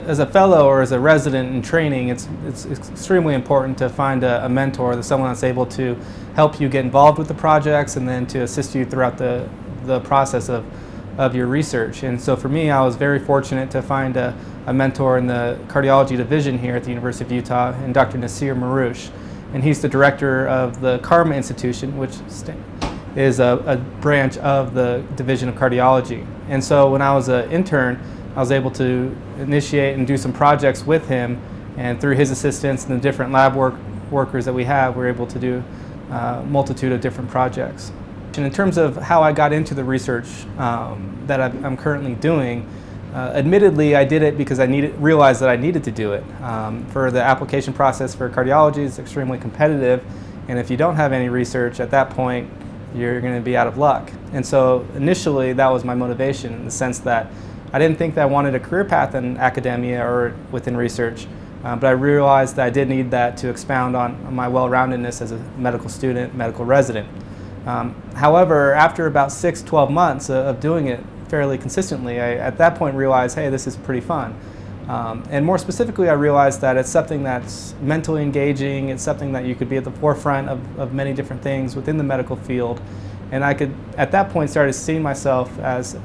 as a fellow or as a resident in training, it's extremely important to find a mentor, someone that's able to help you get involved with the projects and then to assist you throughout the process of your research. And so for me, I was very fortunate to find a mentor in the cardiology division here at the University of Utah, and Dr. Nasir Marouche. And he's the director of the Karma Institution, which is a branch of the Division of Cardiology. And so when I was an intern, I was able to initiate and do some projects with him, and through his assistance and the different lab workers that we have, we're able to do a multitude of different projects. And in terms of how I got into the research that I'm currently doing, admittedly I did it because I realized that I needed to do it. For the application process for cardiology, it's extremely competitive, and if you don't have any research at that point, you're going to be out of luck. And so initially that was my motivation, in the sense that I didn't think that I wanted a career path in academia or within research, but I realized that I did need that to expound on my well-roundedness as a medical student, medical resident. However, after about 6-12 months of doing it fairly consistently, I at that point realized, hey, this is pretty fun. And more specifically, I realized that it's something that's mentally engaging, it's something that you could be at the forefront of many different things within the medical field. And I could, at that point, start to see myself as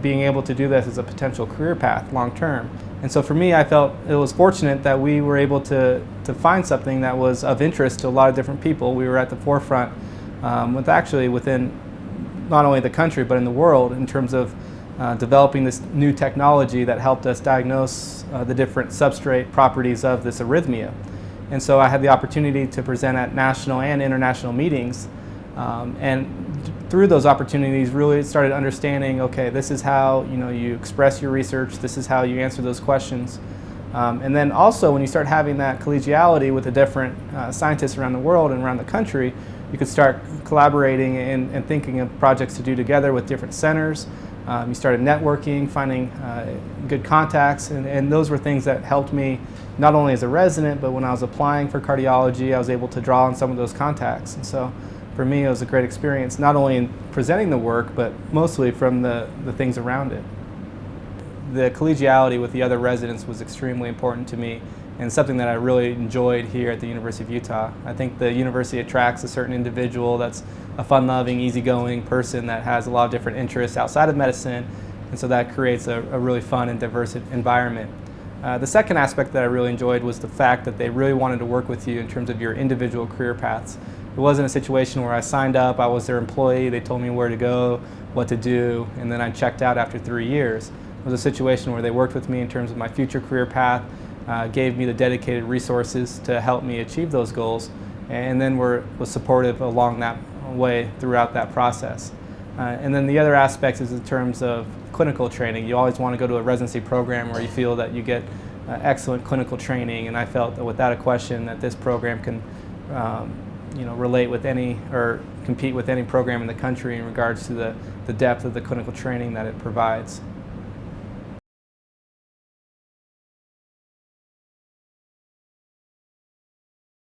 being able to do this as a potential career path long term. And so for me, I felt it was fortunate that we were able to find something that was of interest to a lot of different people. We were at the forefront within not only the country but in the world in terms of developing this new technology that helped us diagnose the different substrate properties of this arrhythmia. And so I had the opportunity to present at national and international meetings, and through those opportunities really started understanding, okay, this is how you express your research, this is how you answer those questions. And then also when you start having that collegiality with the different scientists around the world and around the country, you could start collaborating and thinking of projects to do together with different centers. You started networking, finding good contacts, and those were things that helped me not only as a resident, but when I was applying for cardiology, I was able to draw on some of those contacts. And so for me, it was a great experience, not only in presenting the work, but mostly from the things around it. The collegiality with the other residents was extremely important to me, and something that I really enjoyed here at the University of Utah. I think the university attracts a certain individual that's a fun-loving, easygoing person that has a lot of different interests outside of medicine, and so that creates a really fun and diverse environment. The second aspect that I really enjoyed was the fact that they really wanted to work with you in terms of your individual career paths. It wasn't a situation where I signed up, I was their employee, they told me where to go, what to do, and then I checked out after 3 years. It was a situation where they worked with me in terms of my future career path, gave me the dedicated resources to help me achieve those goals, and then was supportive along that way throughout that process. And then the other aspect is in terms of clinical training. You always want to go to a residency program where you feel that you get excellent clinical training, and I felt that without a question that this program can relate with any or compete with any program in the country in regards to the depth of the clinical training that it provides.